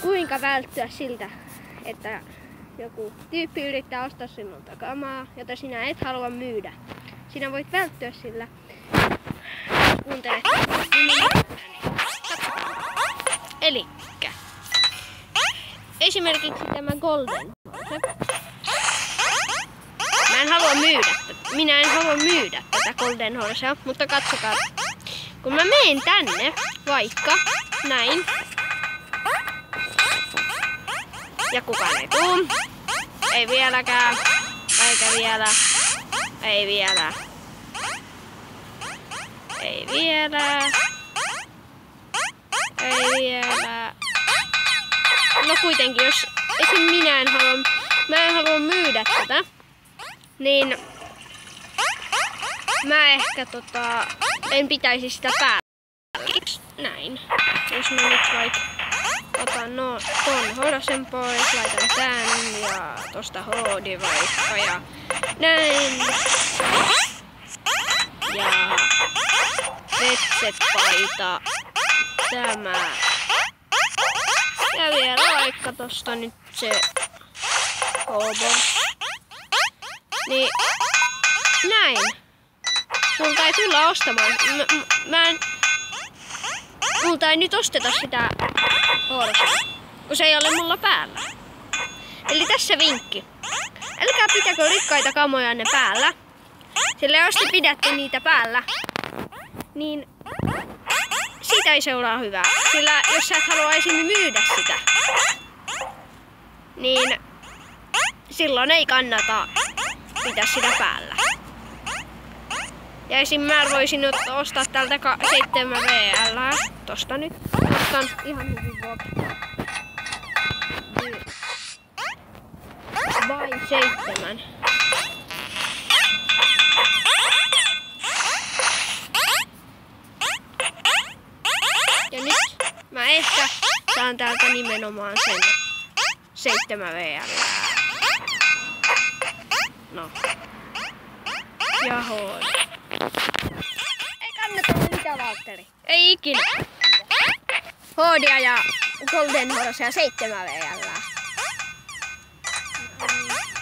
kuinka välttyä siltä, että joku tyyppi yrittää ostaa sinulta kamaa, jota sinä et halua myydä. Sinä voit välttyä sillä, jos kuuntelet Elikkä esimerkiksi tämä Golden Horse. Minä en halua myydä tätä Golden Horsea, mutta katsokaa. Kun mä menen tänne, vaikka näin, ja kukaan ei tuu, ei vieläkään, eikä vielä, ei vielä, ei vielä, ei vielä. No kuitenkin, jos esim. Mä en halua myydä tätä, niin mä ehkä en pitäisi sitä päällä. Näin. Jos mä nyt vaikka otan ton horsen pois, laitan tän ja tosta hoodi vaikka ja näin. Ja vetset-paita, tämä. Ja vielä vaikka tosta nyt se hobo. Niin näin. Multa ei tulla ostamaan. Multa ei nyt osteta sitä horsea, kun se ei ole mulla päällä. Eli tässä vinkki. Älkää pitäkö rikkaita kamojanne päällä. Sillä jos te pidätte niitä päällä, niin siitä ei seuraa hyvää. Sillä jos sä et halua esim. Myydä sitä, niin silloin ei kannata pitää sitä päällä. Ja esim. Mä voisin nyt ostaa tältä 7 VL. Tosta nyt. Ostan ihan hyvin vuokra. Vai 7. Ja nyt mä ehkä saan täältä nimenomaan sen 7 VL. No. Ja hoodi. Ei kannata mitään, Valtteri. Ei ikinä. Hoodia ja Golden Horse ja 7 VL.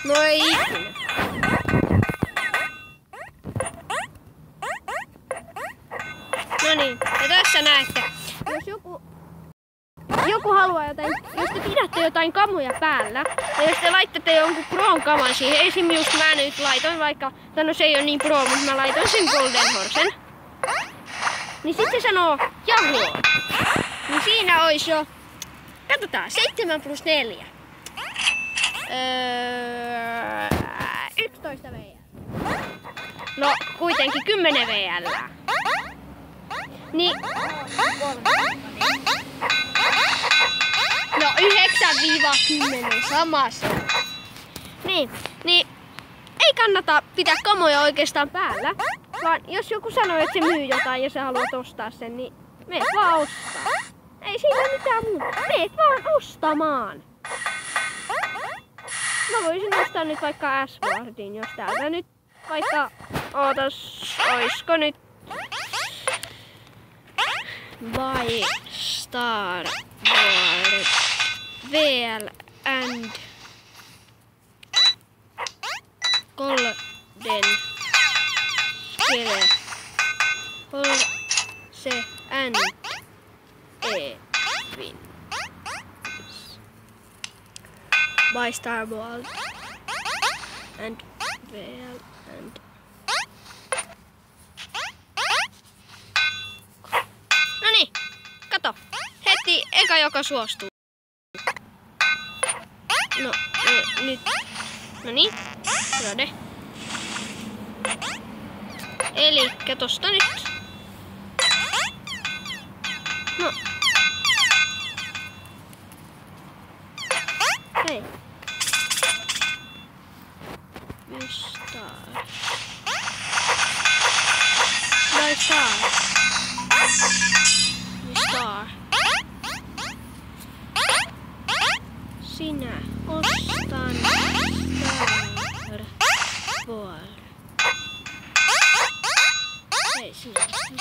No ei ikinä. No niin, ja tässä näette. Jos joku haluaa jotain, jos te pidätte jotain kamoja päällä, ja jos te laitatte jonkun proon kaman siihen, esim. Just mä nyt laitoin vaikka, no se ei ole niin pro, mutta mä laitoin sen Golden Horsen, niin sitten se sanoo jahoo. Niin siinä olisi jo, katsotaan, 7 plus 4. 11 VL. No kuitenkin 10 VL. Niin. No 9-10 samassa. Niin ei kannata pitää kamoja oikeastaan päällä, vaan jos joku sanoo, että se myy jotain ja sä haluat ostaa sen, niin meet vaan ostaa. Ei siinä mitään muuta. Meet vaan ostamaan. Mä voisin ostaa nyt vaikka S-Wardin, jos täältä nyt vaikka, oisko nyt vai Star Wars VL and Golden Skele Horse and Evin by Star Wars and VL and Noniin, kato. Heti eka joka suostuu. No, nyt. Noniin, rade. Elikkä tosta nyt. No. Hei. Star. By Star. Star. Sinä ostan Star Wars. Hei, sinä ostan.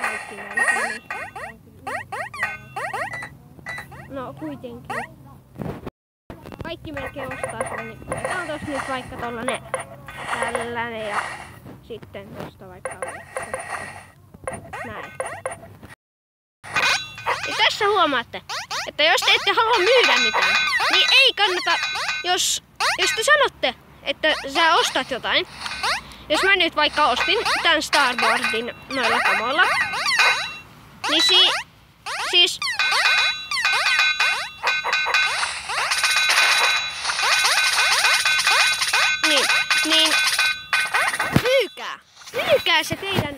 kaikki melkein. No kuitenkin. Kaikki melkein ostaa sen, niin otetaan tossa nyt vaikka tollanen tällainen ja sitten tosta vaikka näin. Ja tässä huomaatte, että jos te ette halua myydä mitään, niin ei kannata, jos te sanotte, että sä ostat jotain. Jos mä nyt vaikka ostin tän Starboardin noilla kamoilla, niin siis niin myykää se teidän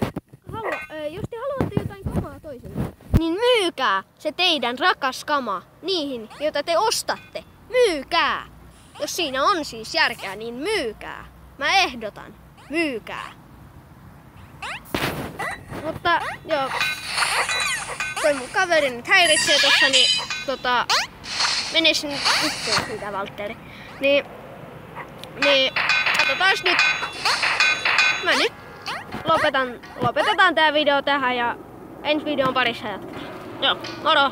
jos te haluatte jotain kamaa toiselle, niin myykää se teidän rakas kama niihin, joita te ostatte. Myykää! Jos siinä on siis järkeä, niin myykää. Mä ehdotan. Myykää. Mutta joo, toi mun kaveri nyt häiritsee tossa, niin menis nyt yhteen siitä, Valtteri. Niin katsotaas nyt. Mä nyt lopetetaan tää video tähän ja ensi videon parissa jatketaan. Joo, moro!